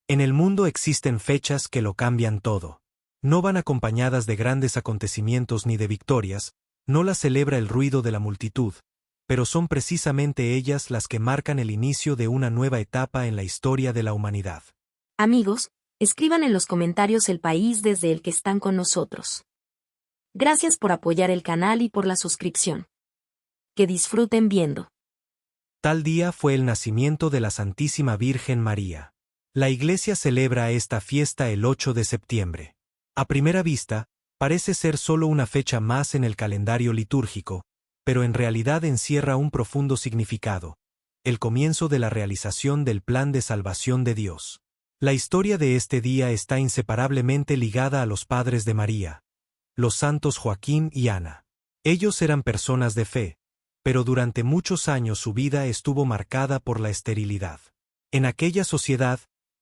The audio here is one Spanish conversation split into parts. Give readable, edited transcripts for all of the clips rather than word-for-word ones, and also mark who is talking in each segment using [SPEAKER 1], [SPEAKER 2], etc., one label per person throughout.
[SPEAKER 1] En el mundo existen fechas que lo cambian todo. No van acompañadas de grandes acontecimientos ni de victorias, no las celebra el ruido de la multitud, pero son precisamente ellas las que marcan el inicio de una nueva etapa en la historia de la humanidad.
[SPEAKER 2] Amigos, escriban en los comentarios el país desde el que están con nosotros. Gracias por apoyar el canal y por la suscripción. Que disfruten viendo.
[SPEAKER 1] Tal día fue el nacimiento de la Santísima Virgen María. La Iglesia celebra esta fiesta el 8 de septiembre. A primera vista, parece ser solo una fecha más en el calendario litúrgico, pero en realidad encierra un profundo significado, el comienzo de la realización del plan de salvación de Dios. La historia de este día está inseparablemente ligada a los padres de María, los santos Joaquín y Ana. Ellos eran personas de fe, pero durante muchos años su vida estuvo marcada por la esterilidad. En aquella sociedad,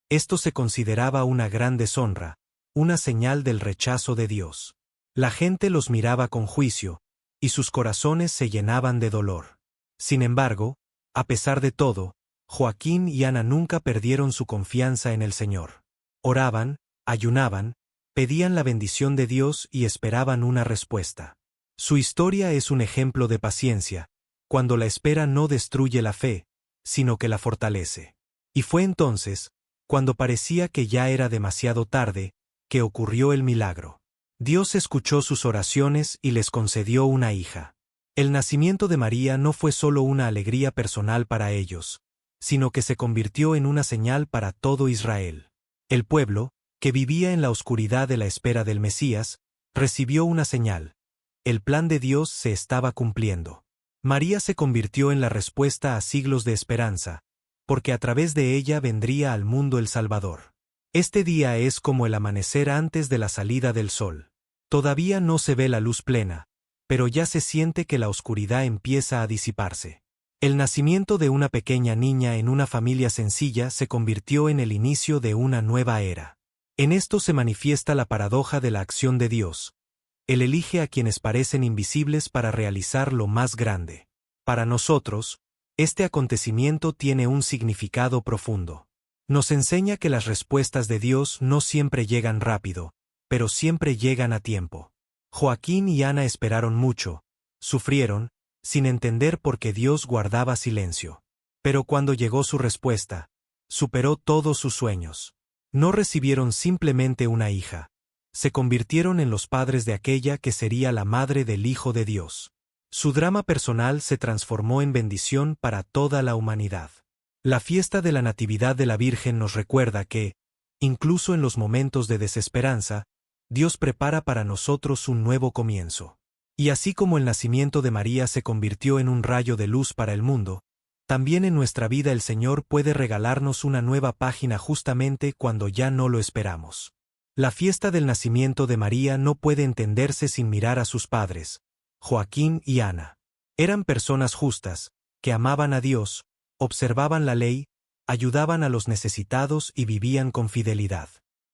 [SPEAKER 1] esto se consideraba una gran deshonra, una señal del rechazo de Dios. La gente los miraba con juicio, y sus corazones se llenaban de dolor. Sin embargo, a pesar de todo, Joaquín y Ana nunca perdieron su confianza en el Señor. Oraban, ayunaban, pedían la bendición de Dios y esperaban una respuesta. Su historia es un ejemplo de paciencia, cuando la espera no destruye la fe, sino que la fortalece. Y fue entonces, cuando parecía que ya era demasiado tarde, que ocurrió el milagro. Dios escuchó sus oraciones y les concedió una hija. El nacimiento de María no fue solo una alegría personal para ellos, sino que se convirtió en una señal para todo Israel. El pueblo, que vivía en la oscuridad de la espera del Mesías, recibió una señal. El plan de Dios se estaba cumpliendo. María se convirtió en la respuesta a siglos de esperanza, porque a través de ella vendría al mundo el Salvador. Este día es como el amanecer antes de la salida del sol. Todavía no se ve la luz plena, pero ya se siente que la oscuridad empieza a disiparse. El nacimiento de una pequeña niña en una familia sencilla se convirtió en el inicio de una nueva era. En esto se manifiesta la paradoja de la acción de Dios. Él elige a quienes parecen invisibles para realizar lo más grande. Para nosotros, este acontecimiento tiene un significado profundo. Nos enseña que las respuestas de Dios no siempre llegan rápido, pero siempre llegan a tiempo. Joaquín y Ana esperaron mucho, sufrieron, sin entender por qué Dios guardaba silencio. Pero cuando llegó su respuesta, superó todos sus sueños. No recibieron simplemente una hija, se convirtieron en los padres de aquella que sería la madre del Hijo de Dios. Su drama personal se transformó en bendición para toda la humanidad. La fiesta de la Natividad de la Virgen nos recuerda que, incluso en los momentos de desesperanza, Dios prepara para nosotros un nuevo comienzo. Y así como el nacimiento de María se convirtió en un rayo de luz para el mundo, también en nuestra vida el Señor puede regalarnos una nueva página justamente cuando ya no lo esperamos. La fiesta del nacimiento de María no puede entenderse sin mirar a sus padres, Joaquín y Ana. Eran personas justas, que amaban a Dios, observaban la ley, ayudaban a los necesitados y vivían con fidelidad.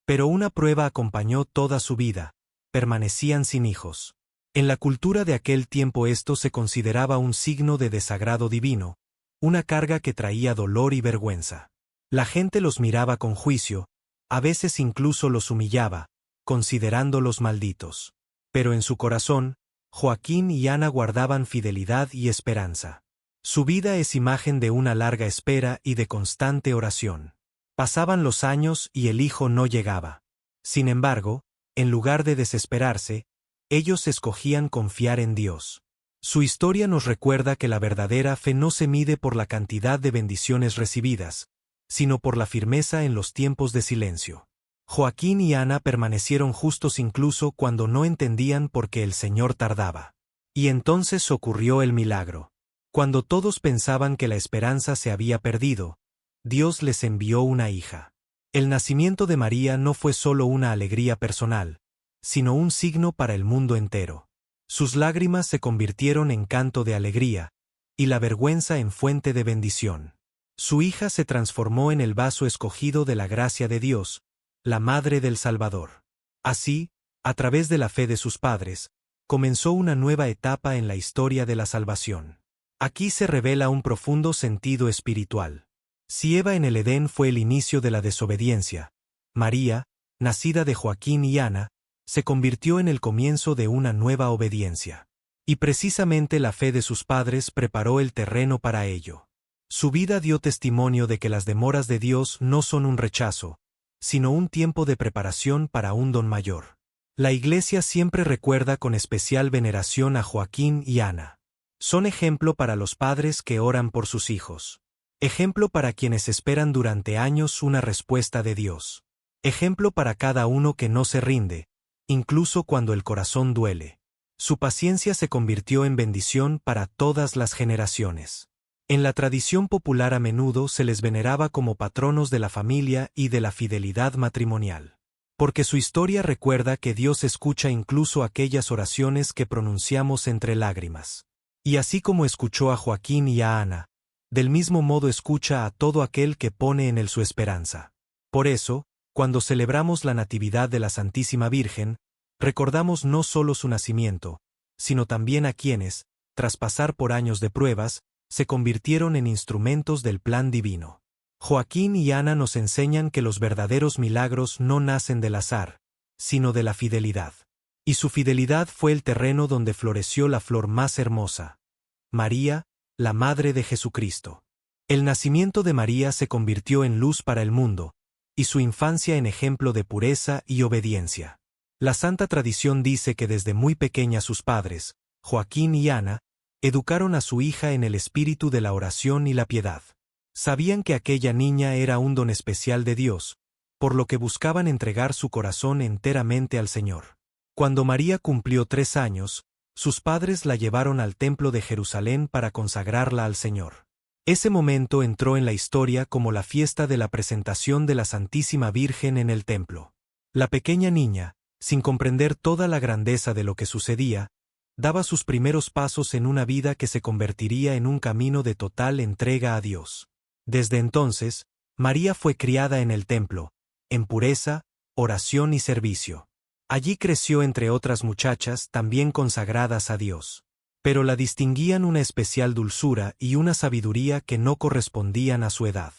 [SPEAKER 1] Pero una prueba acompañó toda su vida: permanecían sin hijos. En la cultura de aquel tiempo esto se consideraba un signo de desagrado divino, una carga que traía dolor y vergüenza. La gente los miraba con juicio, a veces incluso los humillaba, considerándolos malditos. Pero en su corazón, Joaquín y Ana guardaban fidelidad y esperanza. Su vida es imagen de una larga espera y de constante oración. Pasaban los años y el hijo no llegaba. Sin embargo, en lugar de desesperarse, ellos escogían confiar en Dios. Su historia nos recuerda que la verdadera fe no se mide por la cantidad de bendiciones recibidas, sino por la firmeza en los tiempos de silencio. Joaquín y Ana permanecieron justos incluso cuando no entendían por qué el Señor tardaba. Y entonces ocurrió el milagro. Cuando todos pensaban que la esperanza se había perdido, Dios les envió una hija. El nacimiento de María no fue solo una alegría personal, sino un signo para el mundo entero. Sus lágrimas se convirtieron en canto de alegría, y la vergüenza en fuente de bendición. Su hija se transformó en el vaso escogido de la gracia de Dios, la Madre del Salvador. Así, a través de la fe de sus padres, comenzó una nueva etapa en la historia de la salvación. Aquí se revela un profundo sentido espiritual. Si Eva en el Edén fue el inicio de la desobediencia, María, nacida de Joaquín y Ana, se convirtió en el comienzo de una nueva obediencia. Y precisamente la fe de sus padres preparó el terreno para ello. Su vida dio testimonio de que las demoras de Dios no son un rechazo, sino un tiempo de preparación para un don mayor. La Iglesia siempre recuerda con especial veneración a Joaquín y Ana. Son ejemplo para los padres que oran por sus hijos. Ejemplo para quienes esperan durante años una respuesta de Dios. Ejemplo para cada uno que no se rinde, incluso cuando el corazón duele. Su paciencia se convirtió en bendición para todas las generaciones. En la tradición popular a menudo se les veneraba como patronos de la familia y de la fidelidad matrimonial. Porque su historia recuerda que Dios escucha incluso aquellas oraciones que pronunciamos entre lágrimas. Y así como escuchó a Joaquín y a Ana, del mismo modo escucha a todo aquel que pone en él su esperanza. Por eso, cuando celebramos la Natividad de la Santísima Virgen, recordamos no solo su nacimiento, sino también a quienes, tras pasar por años de pruebas, se convirtieron en instrumentos del plan divino. Joaquín y Ana nos enseñan que los verdaderos milagros no nacen del azar, sino de la fidelidad. Y su fidelidad fue el terreno donde floreció la flor más hermosa, María, la Madre de Jesucristo. El nacimiento de María se convirtió en luz para el mundo, y su infancia en ejemplo de pureza y obediencia. La santa tradición dice que desde muy pequeña sus padres, Joaquín y Ana, educaron a su hija en el espíritu de la oración y la piedad. Sabían que aquella niña era un don especial de Dios, por lo que buscaban entregar su corazón enteramente al Señor. Cuando María cumplió 3 años, sus padres la llevaron al templo de Jerusalén para consagrarla al Señor. Ese momento entró en la historia como la fiesta de la presentación de la Santísima Virgen en el templo. La pequeña niña, sin comprender toda la grandeza de lo que sucedía, daba sus primeros pasos en una vida que se convertiría en un camino de total entrega a Dios. Desde entonces, María fue criada en el templo, en pureza, oración y servicio. Allí creció entre otras muchachas también consagradas a Dios. Pero la distinguían una especial dulzura y una sabiduría que no correspondían a su edad.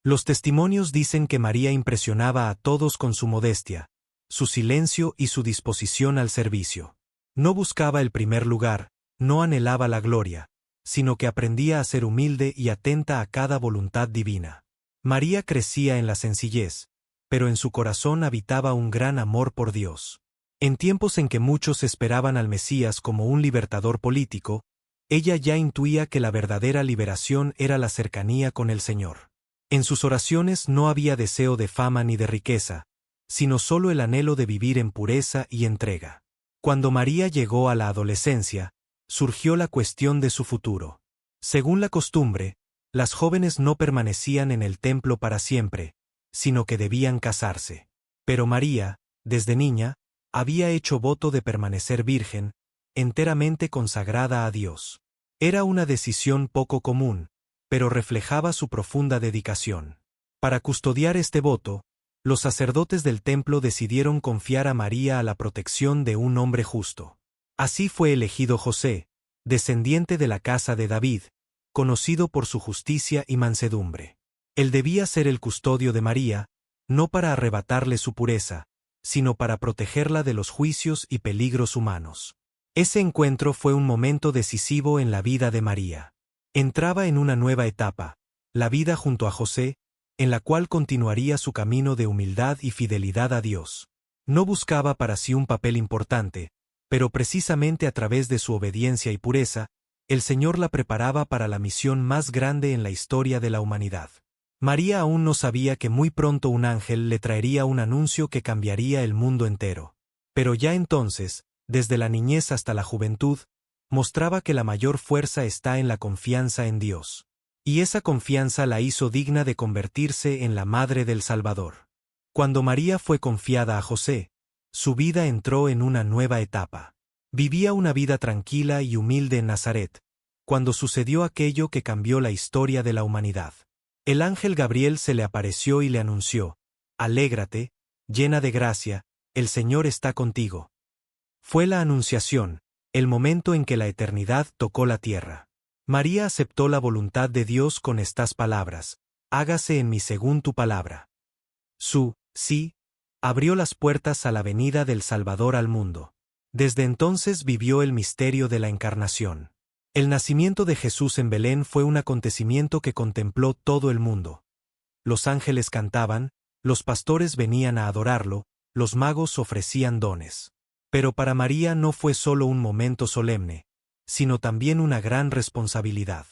[SPEAKER 1] Los testimonios dicen que María impresionaba a todos con su modestia, su silencio y su disposición al servicio. No buscaba el primer lugar, no anhelaba la gloria, sino que aprendía a ser humilde y atenta a cada voluntad divina. María crecía en la sencillez, pero en su corazón habitaba un gran amor por Dios. En tiempos en que muchos esperaban al Mesías como un libertador político, ella ya intuía que la verdadera liberación era la cercanía con el Señor. En sus oraciones no había deseo de fama ni de riqueza, sino solo el anhelo de vivir en pureza y entrega. Cuando María llegó a la adolescencia, surgió la cuestión de su futuro. Según la costumbre, las jóvenes no permanecían en el templo para siempre, sino que debían casarse. Pero María, desde niña, había hecho voto de permanecer virgen, enteramente consagrada a Dios. Era una decisión poco común, pero reflejaba su profunda dedicación. Para custodiar este voto, los sacerdotes del templo decidieron confiar a María a la protección de un hombre justo. Así fue elegido José, descendiente de la casa de David, conocido por su justicia y mansedumbre. Él debía ser el custodio de María, no para arrebatarle su pureza, sino para protegerla de los juicios y peligros humanos. Ese encuentro fue un momento decisivo en la vida de María. Entraba en una nueva etapa, la vida junto a José, en la cual continuaría su camino de humildad y fidelidad a Dios. No buscaba para sí un papel importante, pero precisamente a través de su obediencia y pureza, el Señor la preparaba para la misión más grande en la historia de la humanidad. María aún no sabía que muy pronto un ángel le traería un anuncio que cambiaría el mundo entero. Pero ya entonces, desde la niñez hasta la juventud, mostraba que la mayor fuerza está en la confianza en Dios. Y esa confianza la hizo digna de convertirse en la madre del Salvador. Cuando María fue confiada a José, su vida entró en una nueva etapa. Vivía una vida tranquila y humilde en Nazaret, cuando sucedió aquello que cambió la historia de la humanidad. El ángel Gabriel se le apareció y le anunció: «Alégrate, llena de gracia, el Señor está contigo». Fue la anunciación, el momento en que la eternidad tocó la tierra. María aceptó la voluntad de Dios con estas palabras: hágase en mí según tu palabra. Su sí abrió las puertas a la venida del Salvador al mundo. Desde entonces vivió el misterio de la encarnación. El nacimiento de Jesús en Belén fue un acontecimiento que contempló todo el mundo. Los ángeles cantaban, los pastores venían a adorarlo, los magos ofrecían dones. Pero para María no fue solo un momento solemne, sino también una gran responsabilidad.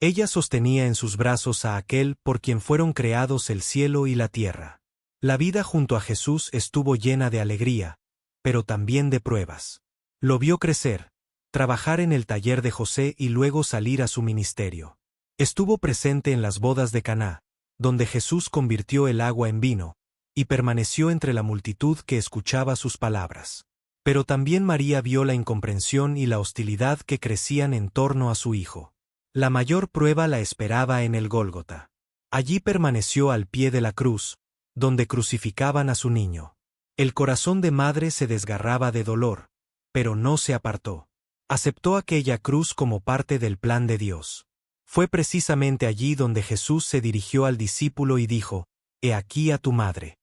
[SPEAKER 1] Ella sostenía en sus brazos a aquel por quien fueron creados el cielo y la tierra. La vida junto a Jesús estuvo llena de alegría, pero también de pruebas. Lo vio crecer, trabajar en el taller de José y luego salir a su ministerio. Estuvo presente en las bodas de Caná, donde Jesús convirtió el agua en vino, y permaneció entre la multitud que escuchaba sus palabras. Pero también María vio la incomprensión y la hostilidad que crecían en torno a su hijo. La mayor prueba la esperaba en el Gólgota. Allí permaneció al pie de la cruz, donde crucificaban a su niño. El corazón de madre se desgarraba de dolor, pero no se apartó. Aceptó aquella cruz como parte del plan de Dios. Fue precisamente allí donde Jesús se dirigió al discípulo y dijo: «He aquí a tu madre».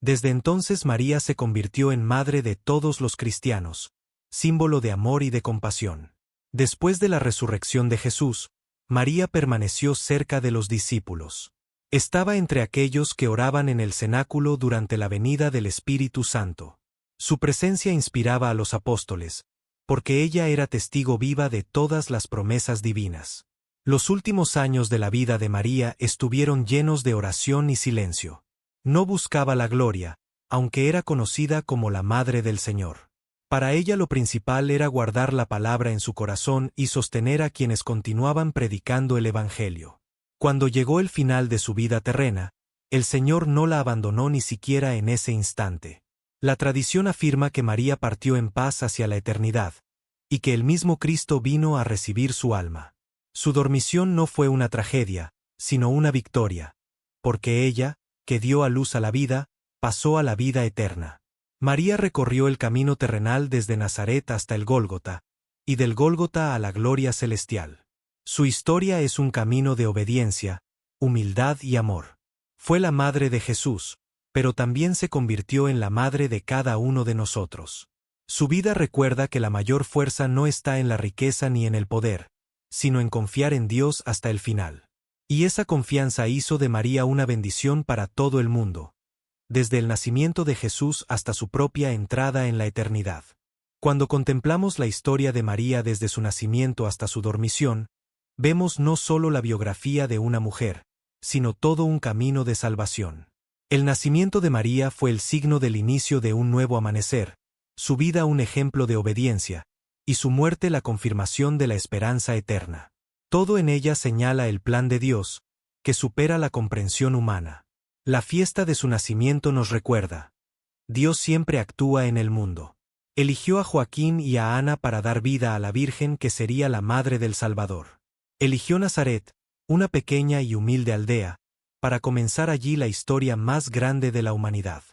[SPEAKER 1] Desde entonces María se convirtió en madre de todos los cristianos, símbolo de amor y de compasión. Después de la resurrección de Jesús, María permaneció cerca de los discípulos. Estaba entre aquellos que oraban en el cenáculo durante la venida del Espíritu Santo. Su presencia inspiraba a los apóstoles, porque ella era testigo viva de todas las promesas divinas. Los últimos años de la vida de María estuvieron llenos de oración y silencio. No buscaba la gloria, aunque era conocida como la Madre del Señor. Para ella lo principal era guardar la palabra en su corazón y sostener a quienes continuaban predicando el Evangelio. Cuando llegó el final de su vida terrena, el Señor no la abandonó ni siquiera en ese instante. La tradición afirma que María partió en paz hacia la eternidad, y que el mismo Cristo vino a recibir su alma. Su dormición no fue una tragedia, sino una victoria, porque ella, que dio a luz a la vida, pasó a la vida eterna. María recorrió el camino terrenal desde Nazaret hasta el Gólgota, y del Gólgota a la gloria celestial. Su historia es un camino de obediencia, humildad y amor. Fue la madre de Jesús, pero también se convirtió en la madre de cada uno de nosotros. Su vida recuerda que la mayor fuerza no está en la riqueza ni en el poder, sino en confiar en Dios hasta el final. Y esa confianza hizo de María una bendición para todo el mundo, desde el nacimiento de Jesús hasta su propia entrada en la eternidad. Cuando contemplamos la historia de María desde su nacimiento hasta su dormición, vemos no solo la biografía de una mujer, sino todo un camino de salvación. El nacimiento de María fue el signo del inicio de un nuevo amanecer, su vida un ejemplo de obediencia, y su muerte la confirmación de la esperanza eterna. Todo en ella señala el plan de Dios, que supera la comprensión humana. La fiesta de su nacimiento nos recuerda: Dios siempre actúa en el mundo. Eligió a Joaquín y a Ana para dar vida a la Virgen que sería la madre del Salvador. Eligió Nazaret, una pequeña y humilde aldea, para comenzar allí la historia más grande de la humanidad.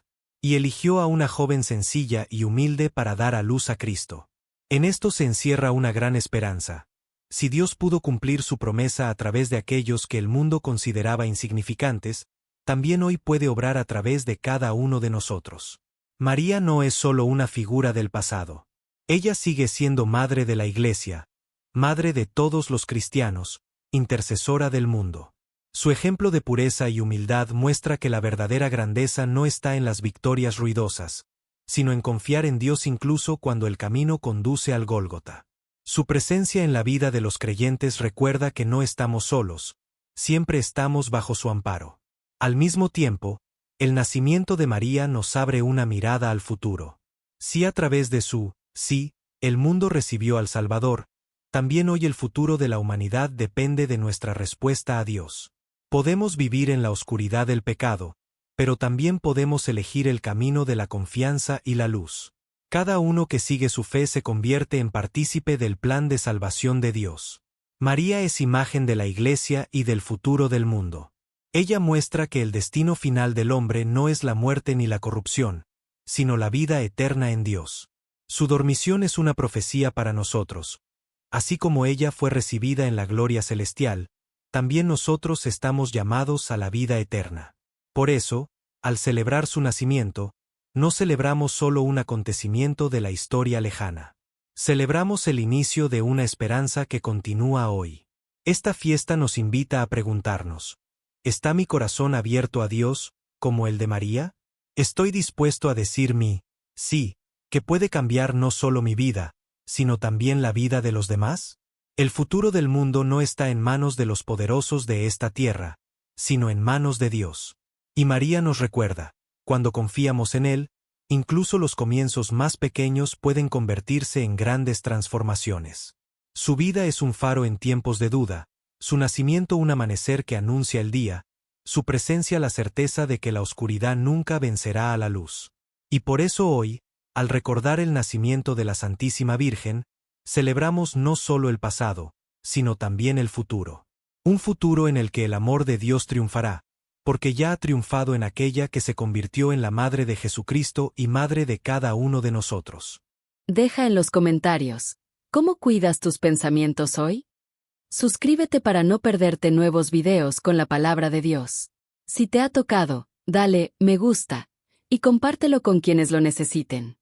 [SPEAKER 1] Y eligió a una joven sencilla y humilde para dar a luz a Cristo. En esto se encierra una gran esperanza. Si Dios pudo cumplir su promesa a través de aquellos que el mundo consideraba insignificantes, también hoy puede obrar a través de cada uno de nosotros. María no es solo una figura del pasado. Ella sigue siendo madre de la Iglesia, madre de todos los cristianos, intercesora del mundo. Su ejemplo de pureza y humildad muestra que la verdadera grandeza no está en las victorias ruidosas, sino en confiar en Dios incluso cuando el camino conduce al Gólgota. Su presencia en la vida de los creyentes recuerda que no estamos solos, siempre estamos bajo su amparo. Al mismo tiempo, el nacimiento de María nos abre una mirada al futuro. Si a través de su sí, el mundo recibió al Salvador, también hoy el futuro de la humanidad depende de nuestra respuesta a Dios. Podemos vivir en la oscuridad del pecado, pero también podemos elegir el camino de la confianza y la luz. Cada uno que sigue su fe se convierte en partícipe del plan de salvación de Dios. María es imagen de la Iglesia y del futuro del mundo. Ella muestra que el destino final del hombre no es la muerte ni la corrupción, sino la vida eterna en Dios. Su dormición es una profecía para nosotros. Así como ella fue recibida en la gloria celestial, también nosotros estamos llamados a la vida eterna. Por eso, al celebrar su nacimiento, no celebramos solo un acontecimiento de la historia lejana. Celebramos el inicio de una esperanza que continúa hoy. Esta fiesta nos invita a preguntarnos: ¿está mi corazón abierto a Dios, como el de María? ¿Estoy dispuesto a decir mi sí, que puede cambiar no solo mi vida, sino también la vida de los demás? El futuro del mundo no está en manos de los poderosos de esta tierra, sino en manos de Dios. Y María nos recuerda: cuando confiamos en Él, incluso los comienzos más pequeños pueden convertirse en grandes transformaciones. Su vida es un faro en tiempos de duda, su nacimiento un amanecer que anuncia el día, su presencia la certeza de que la oscuridad nunca vencerá a la luz. Y por eso hoy, al recordar el nacimiento de la Santísima Virgen, celebramos no solo el pasado, sino también el futuro. Un futuro en el que el amor de Dios triunfará, porque ya ha triunfado en aquella que se convirtió en la Madre de Jesucristo y Madre de cada uno de nosotros.
[SPEAKER 3] Deja en los comentarios: ¿cómo cuidas tus pensamientos hoy? Suscríbete para no perderte nuevos videos con la palabra de Dios. Si te ha tocado, dale me gusta y compártelo con quienes lo necesiten.